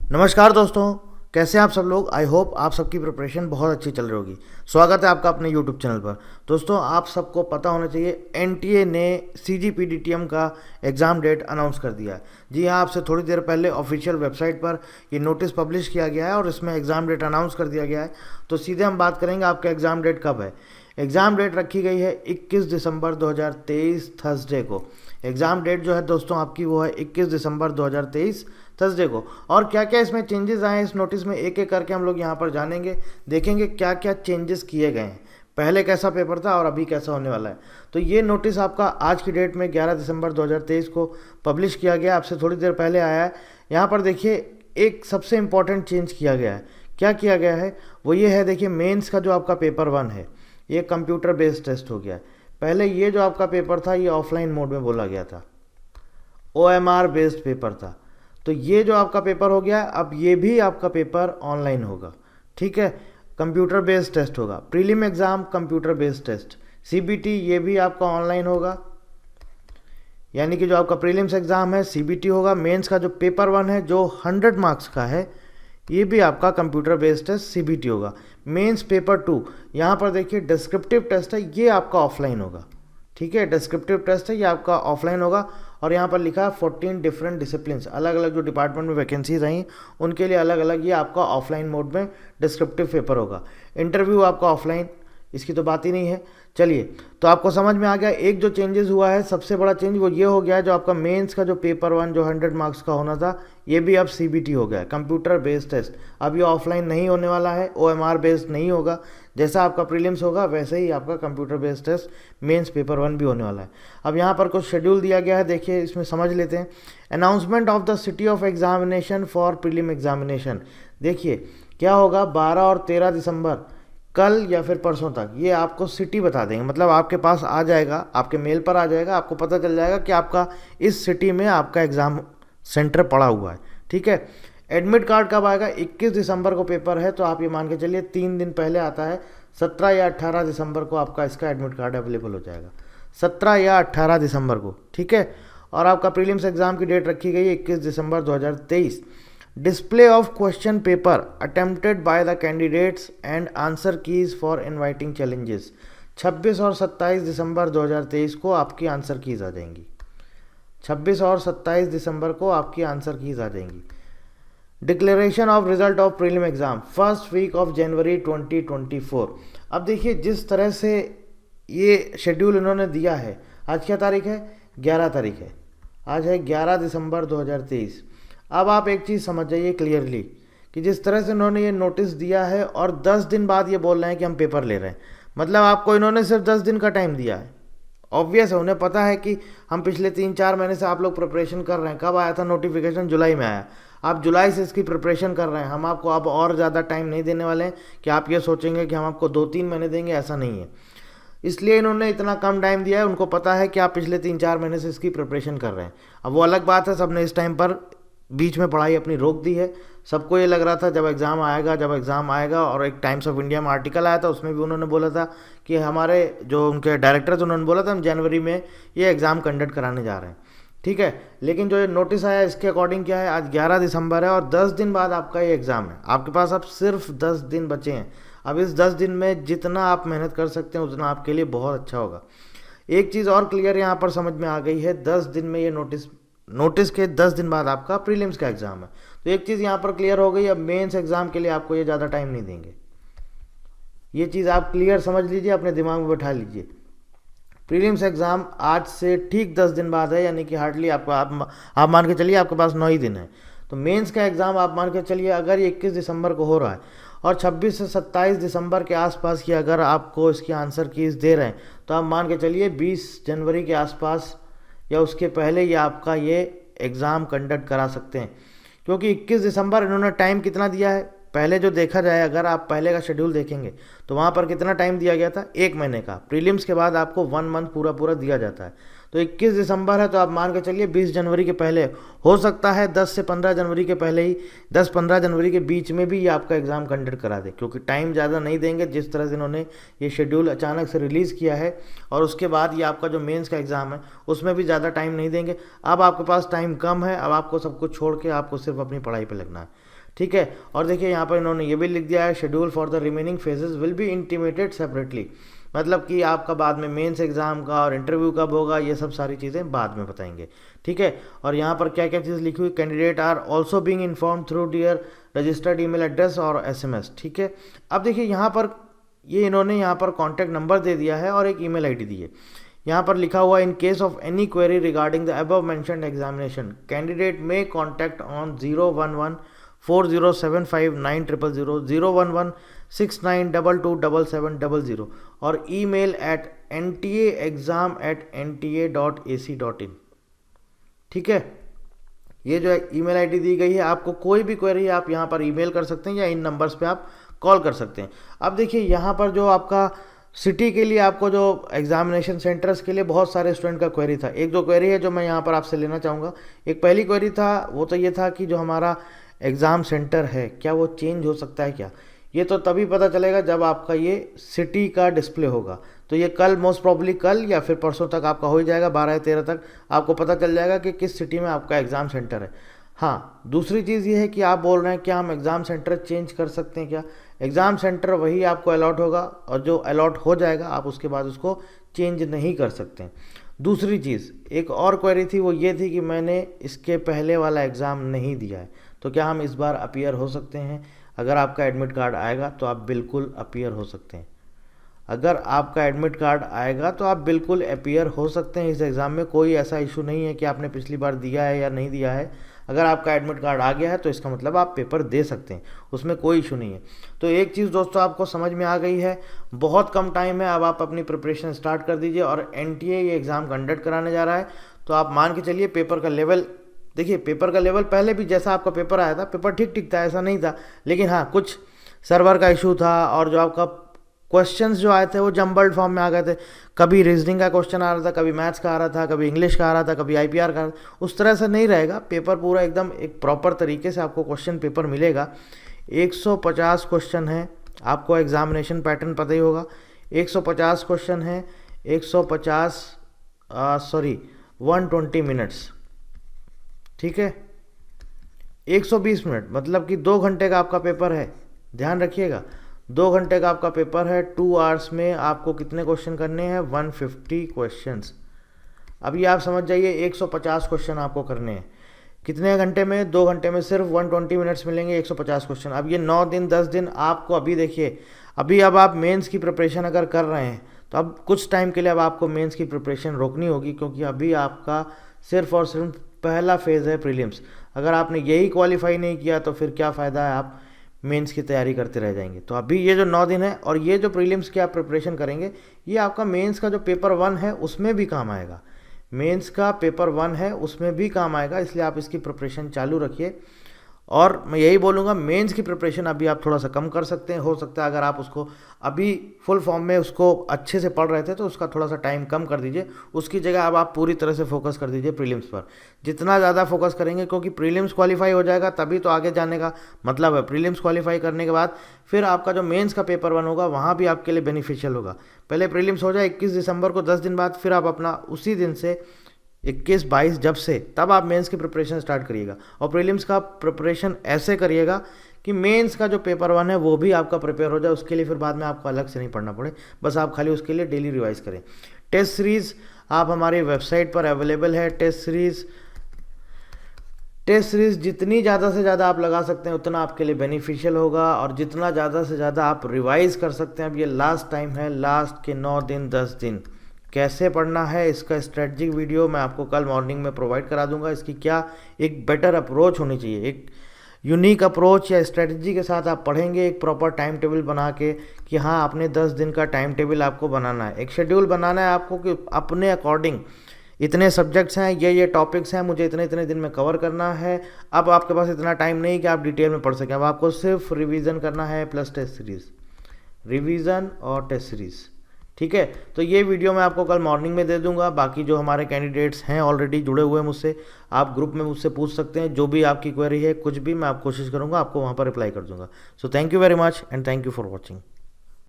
नमस्कार दोस्तों, कैसे हैं आप सब लोग। आई होप आप सबकी प्रिपरेशन बहुत अच्छी चल रही होगी। स्वागत है आपका अपने यूट्यूब चैनल पर। दोस्तों, आप सबको पता होना चाहिए एनटीए ने सीजीपीडीटीएम का एग्ज़ाम डेट अनाउंस कर दिया है। जी हाँ, आपसे थोड़ी देर पहले ऑफिशियल वेबसाइट पर ये नोटिस पब्लिश किया गया है और इसमें एग्ज़ाम डेट अनाउंस कर दिया गया है। तो सीधे हम बात करेंगे आपका एग्ज़ाम डेट कब है। एग्ज़ाम डेट रखी गई है 21 दिसंबर 2023 थर्सडे को। एग्ज़ाम डेट जो है दोस्तों आपकी वो है 21 दिसंबर 2023 थर्सडे को। और क्या क्या इसमें चेंजेस आए इस नोटिस में, एक एक करके हम लोग यहाँ पर जानेंगे, देखेंगे क्या क्या चेंजेस किए गए हैं, पहले कैसा पेपर था और अभी कैसा होने वाला है। तो ये नोटिस आपका आज की डेट में 11 दिसंबर 2023 को पब्लिश किया गया, आपसे थोड़ी देर पहले आया है। यहाँ पर देखिए एक सबसे इम्पॉर्टेंट चेंज किया गया है। क्या किया गया है वो ये है, देखिए मेंस का जो आपका पेपर 1 है ये कंप्यूटर बेस्ड टेस्ट हो गया है। पहले ये जो आपका पेपर था ये ऑफलाइन मोड में बोला गया था, OMR बेस्ड पेपर था। तो ये जो आपका पेपर हो गया, अब ये भी आपका पेपर ऑनलाइन होगा। ठीक है, कंप्यूटर बेस्ड टेस्ट होगा। Prelim exam computer based test, CBT ये भी आपका ऑनलाइन होगा। यानी कि जो आपका प्रीलिम्स एग्ज़ाम है CBT होगा। मेंस का जो पेपर 1 है जो 100 मार्क्स का है ये भी आपका कंप्यूटर बेस्ड टेस्ट CBT होगा। मेंस पेपर 2 यहाँ पर देखिए डिस्क्रिप्टिव टेस्ट है, ये आपका ऑफलाइन होगा। ठीक है, डिस्क्रिप्टिव टेस्ट है ये आपका ऑफलाइन होगा। और यहाँ पर लिखा है 14 डिफरेंट डिसिप्लिन्स, अलग अलग जो डिपार्टमेंट में वैकेंसीज रही उनके लिए अलग अलग ये आपका ऑफलाइन मोड में डिस्क्रिप्टिव पेपर होगा। इंटरव्यू आपका ऑफलाइन, इसकी तो बात ही नहीं है। चलिए, तो आपको समझ में आ गया। एक जो चेंजेस हुआ है, सबसे बड़ा चेंज वो ये हो गया है, जो आपका मेंस का जो पेपर 1 जो 100 मार्क्स का होना था ये भी अब CBT हो गया है, कंप्यूटर बेस्ड टेस्ट। अब ये ऑफलाइन नहीं होने वाला है, OMR बेस्ड नहीं होगा। जैसा आपका प्रीलिम्स होगा वैसे ही आपका computer based test mains paper 1 भी होने वाला है। अब यहाँ पर कुछ शेड्यूल दिया गया है, देखिए इसमें समझ लेते हैं। Announcement of the city of examination for prelim examination. देखिए क्या होगा, 12 और 13 दिसंबर कल या फिर परसों तक ये आपको सिटी बता देंगे। मतलब आपके पास आ जाएगा, आपके मेल पर आ जाएगा, आपको पता चल जाएगा कि आपका इस सिटी में आपका एग्ज़ाम सेंटर पड़ा हुआ है। ठीक है, एडमिट कार्ड कब आएगा, 21 दिसंबर को पेपर है तो आप ये मान के चलिए 3 दिन पहले आता है। 17 या 18 दिसंबर को आपका इसका एडमिट कार्ड अवेलेबल हो जाएगा, 17 या 18 दिसंबर को। ठीक है, और आपका प्रीलिम्स एग्ज़ाम की डेट रखी गई है 21 दिसंबर 2023। Display of question paper attempted by the candidates and answer keys for inviting challenges. 26 और 27 दिसंबर 2023 को आपकी आंसर कीज आ जाएंगी। 26 और 27 दिसंबर को आपकी आंसर कीज आ जाएंगी। Declaration of result of prelim exam first week of January 2024। अब देखिए जिस तरह से ये शेड्यूल इन्होंने दिया है, आज क्या तारीख है, 11 तारीख है, आज है 11 दिसंबर 2023। अब आप एक चीज़ समझ जाइए क्लियरली कि जिस तरह से इन्होंने ये नोटिस दिया है और 10 दिन बाद ये बोल रहे हैं कि हम पेपर ले रहे हैं, मतलब आपको इन्होंने सिर्फ 10 दिन का टाइम दिया है। ऑब्वियस है, उन्हें पता है कि हम पिछले 3-4 महीने से आप लोग प्रिपरेशन कर रहे हैं। कब आया था नोटिफिकेशन, जुलाई में आया। आप जुलाई से इसकी प्रिपरेशन कर रहे हैं। हम आपको अब और ज़्यादा टाइम नहीं देने वाले हैं कि आप ये सोचेंगे कि हम आपको 2-3 महीने देंगे, ऐसा नहीं है। इसलिए इन्होंने इतना कम टाइम दिया है, उनको पता है कि आप पिछले 3-4 महीने से इसकी प्रिपरेशन कर रहे हैं। अब वो अलग बात है, सबने इस टाइम पर बीच में पढ़ाई अपनी रोक दी है। सबको ये लग रहा था जब एग्ज़ाम आएगा, और एक टाइम्स ऑफ इंडिया में आर्टिकल आया था उसमें भी उन्होंने बोला था कि हमारे जो उनके डायरेक्टर थे उन्होंने बोला था हम जनवरी में ये एग्ज़ाम कंडक्ट कराने जा रहे हैं। ठीक है, लेकिन जो ये नोटिस आया इसके अकॉर्डिंग क्या है, आज 11 दिसंबर है और 10 दिन बाद आपका ये एग्ज़ाम है। आपके पास अब सिर्फ 10 दिन बचे हैं। अब इस 10 दिन में जितना आप मेहनत कर सकते हैं उतना आपके लिए बहुत अच्छा होगा। एक चीज़ और क्लियर यहाँ पर समझ में आ गई है, 10 दिन में ये नोटिस के 10 दिन बाद आपका प्रीलिम्स का एग्ज़ाम है। तो एक चीज़ यहाँ पर क्लियर हो गई, अब मेंस एग्ज़ाम के लिए आपको ये ज़्यादा टाइम नहीं देंगे। ये चीज़ आप क्लियर समझ लीजिए, अपने दिमाग में बैठा लीजिए। प्रीलिम्स एग्ज़ाम आज से ठीक 10 दिन बाद है, यानी कि हार्डली आपको आप मान के चलिए आपके पास 9 ही दिन है। तो मेंस का एग्ज़ाम आप मान के चलिए अगर ये 21 दिसंबर को हो रहा है और 26 से 27 दिसंबर के आसपास की अगर आपको इसकी आंसर कीज दे रहे हैं तो आप मान के चलिए 20 जनवरी के आसपास या उसके पहले ये आपका ये एग्ज़ाम कंडक्ट करा सकते हैं। क्योंकि 21 दिसंबर इन्होंने टाइम कितना दिया है, पहले जो देखा जाए अगर आप पहले का शेड्यूल देखेंगे तो वहाँ पर कितना टाइम दिया गया था, 1 महीने का। प्रीलिम्स के बाद आपको 1 मंथ पूरा दिया जाता है। तो 21 दिसंबर है, तो आप मान के चलिए 20 जनवरी के पहले, हो सकता है 10 से 15 जनवरी के पहले ही, 10-15 जनवरी के बीच में भी ये आपका एग्ज़ाम कंडक्ट करा दे, क्योंकि टाइम ज़्यादा नहीं देंगे। जिस तरह से इन्होंने ये शेड्यूल अचानक से रिलीज़ किया है, और उसके बाद ये आपका जो मेंस का एग्ज़ाम है उसमें भी ज़्यादा टाइम नहीं देंगे। अब आपके पास टाइम कम है, अब आपको सब कुछ छोड़ के आपको सिर्फ अपनी पढ़ाई पर लगना है, ठीक है। और देखिए यहाँ पर इन्होंने ये भी लिख दिया है, schedule for the remaining phases will be intimated separately, मतलब कि आपका बाद में मेंस एग्जाम का और इंटरव्यू कब होगा ये सब सारी चीज़ें बाद में बताएंगे, ठीक है। और यहाँ पर क्या क्या चीज़ लिखी हुई, candidate are also being inform through their registered email address और SMS, ठीक है। अब देखिए यहाँ पर ये इन्होंने यहाँ पर कॉन्टैक्ट नंबर दे दिया है और एक ईमेल ID दी है। यहाँ पर लिखा हुआ, in case of any query regarding the above mentioned examination candidate may contact on 011-4075-9000, 011-69227700 और ईमेल एट ntaexam@nta.ac.in, ठीक है। ये जो ईमेल ID दी गई है, आपको कोई भी क्वेरी आप यहाँ पर ईमेल कर सकते हैं या इन नंबर्स पे आप कॉल कर सकते हैं। अब देखिए यहाँ पर जो आपका सिटी के लिए, आपको जो एग्जामिनेशन सेंटर्स के लिए बहुत सारे स्टूडेंट का क्वेरी था। एक दो क्वेरी है जो मैं यहाँ पर आपसे लेना चाहूँगा। एक पहली क्वेरी था, वो तो ये था कि जो हमारा एग्ज़ाम सेंटर है क्या वो चेंज हो सकता है क्या। ये तो तभी पता चलेगा जब आपका ये सिटी का डिस्प्ले होगा। तो ये कल, मोस्ट प्रॉब्ली कल या फिर परसों तक आपका हो ही जाएगा, 12 या 13 तक आपको पता चल जाएगा कि किस सिटी में आपका एग्ज़ाम सेंटर है। हाँ, दूसरी चीज़ ये है कि आप बोल रहे हैं क्या हम एग्ज़ाम सेंटर चेंज कर सकते हैं क्या। एग्ज़ाम सेंटर वही आपको अलॉट होगा, और जो अलॉट हो जाएगा आप उसके बाद उसको चेंज नहीं कर सकते हैं। दूसरी चीज़, एक और क्वेरी थी, वो ये थी कि मैंने इसके पहले वाला एग्ज़ाम नहीं दिया है, तो क्या हम इस बार अपीयर हो सकते हैं। अगर आपका एडमिट कार्ड आएगा तो आप बिल्कुल अपीयर हो सकते हैं। अगर आपका एडमिट कार्ड आएगा तो आप बिल्कुल अपीयर हो सकते हैं इस एग्ज़ाम में। कोई ऐसा इशू नहीं है कि आपने पिछली बार दिया है या नहीं दिया है। अगर आपका एडमिट कार्ड आ गया है तो इसका मतलब आप पेपर दे सकते हैं, उसमें कोई इशू नहीं है। तो एक चीज़ दोस्तों आपको समझ में आ गई है, बहुत कम टाइम है, अब आप अपनी प्रिपरेशन स्टार्ट कर दीजिए। और NTA ये एग्ज़ाम कंडक्ट कराने जा रहा है, तो आप मान के चलिए पेपर का लेवल, देखिए पेपर का लेवल पहले भी जैसा आपका पेपर आया था, पेपर ठीक ठीक था, ऐसा नहीं था। लेकिन हाँ, कुछ सर्वर का इशू था, और जो आपका क्वेश्चंस जो आए थे वो जम्बल्ड फॉर्म में आ गए थे। कभी रीजनिंग का क्वेश्चन आ रहा था, कभी मैथ्स का आ रहा था, कभी इंग्लिश का आ रहा था, कभी IPR का। उस तरह से नहीं रहेगा पेपर, पूरा एकदम एक प्रॉपर तरीके से आपको क्वेश्चन पेपर मिलेगा। 150 क्वेश्चन है, आपको एग्जामिनेशन पैटर्न पता ही होगा। 150 क्वेश्चन है, 120 मिनट्स, ठीक है। 120 मिनट मतलब कि 2 घंटे का आपका पेपर है, ध्यान रखिएगा। 2 घंटे का आपका पेपर है, 2 आवर्स में आपको कितने क्वेश्चन करने हैं, 150 क्वेश्चंस। अभी आप समझ जाइए, 150 क्वेश्चन आपको करने हैं कितने घंटे में, 2 घंटे में सिर्फ 120 मिनट्स मिलेंगे, 150 क्वेश्चन। अब ये 9 दिन 10 दिन आपको, अभी देखिए अभी अब आप मेंस की प्रिपरेशन अगर कर रहे हैं तो अब कुछ टाइम के लिए अब आपको मेंस की प्रिपरेशन रोकनी होगी, क्योंकि अभी आपका सिर्फ और सिर्फ पहला फेज़ है, प्रीलिम्स। अगर आपने यही क्वालिफाई नहीं किया तो फिर क्या फ़ायदा है, आप मेंस की तैयारी करते रह जाएंगे। तो अभी ये जो 9 दिन है और ये जो प्रीलिम्स की आप प्रिपरेशन करेंगे, ये आपका मेंस का जो पेपर 1 है उसमें भी काम आएगा। मेंस का पेपर 1 है उसमें भी काम आएगा, इसलिए आप इसकी प्रिपरेशन चालू रखिए। और मैं यही बोलूँगा, मेंस की प्रिपरेशन अभी आप थोड़ा सा कम कर सकते हैं। हो सकता है अगर आप उसको अभी फुल फॉर्म में उसको अच्छे से पढ़ रहे थे तो उसका थोड़ा सा टाइम कम कर दीजिए, उसकी जगह अब आप पूरी तरह से फोकस कर दीजिए प्रीलिम्स पर। जितना ज़्यादा फोकस करेंगे, क्योंकि प्रीलिम्स क्वालिफाई हो जाएगा तभी तो आगे जाने का मतलब है। प्रीलिम्स क्वालिफाई करने के बाद फिर आपका जो मेंस का पेपर 1 होगा वहाँ भी आपके लिए बेनिफिशियल होगा। पहले प्रीलिम्स हो जाए 21 दिसंबर को, 10 दिन बाद फिर आप अपना उसी दिन से 21-22 जब से, तब आप मेंस की प्रिपरेशन स्टार्ट करिएगा। और प्रीलिम्स का प्रिपरेशन ऐसे करिएगा कि मेंस का जो पेपर 1 है वो भी आपका प्रिपेयर हो जाए। उसके लिए फिर बाद में आपको अलग से नहीं पढ़ना पड़े, बस आप खाली उसके लिए डेली रिवाइज करें। टेस्ट सीरीज़ आप हमारी वेबसाइट पर अवेलेबल है। टेस्ट सीरीज़ जितनी ज़्यादा से ज़्यादा आप लगा सकते हैं उतना आपके लिए बेनिफिशियल होगा, और जितना ज़्यादा से ज़्यादा आप रिवाइज कर सकते हैं। अब ये लास्ट टाइम है, लास्ट के 9 दिन 10 दिन कैसे पढ़ना है इसका स्ट्रेटजिक वीडियो मैं आपको कल मॉर्निंग में प्रोवाइड करा दूंगा। इसकी क्या एक बेटर अप्रोच होनी चाहिए, एक यूनिक अप्रोच या स्ट्रेटजी के साथ आप पढ़ेंगे, एक प्रॉपर टाइम टेबल बना के कि हाँ अपने 10 दिन का टाइम टेबल आपको बनाना है, एक शेड्यूल बनाना है आपको कि अपने अकॉर्डिंग इतने सब्जेक्ट्स हैं, ये टॉपिक्स हैं, मुझे इतने इतने दिन में कवर करना है। अब आपके पास इतना टाइम नहीं कि आप डिटेल में पढ़ सकें, अब आपको सिर्फ रिवीजन करना है प्लस टेस्ट सीरीज़, रिवीजन और टेस्ट सीरीज़, ठीक है। तो ये वीडियो मैं आपको कल मॉर्निंग में दे दूंगा। बाकी जो हमारे कैंडिडेट्स हैं ऑलरेडी जुड़े हुए हैं मुझसे, आप ग्रुप में मुझसे पूछ सकते हैं, जो भी आपकी क्वेरी है कुछ भी, मैं आप कोशिश करूंगा आपको वहाँ पर रिप्लाई कर दूंगा। So thank you very much and thank you for watching.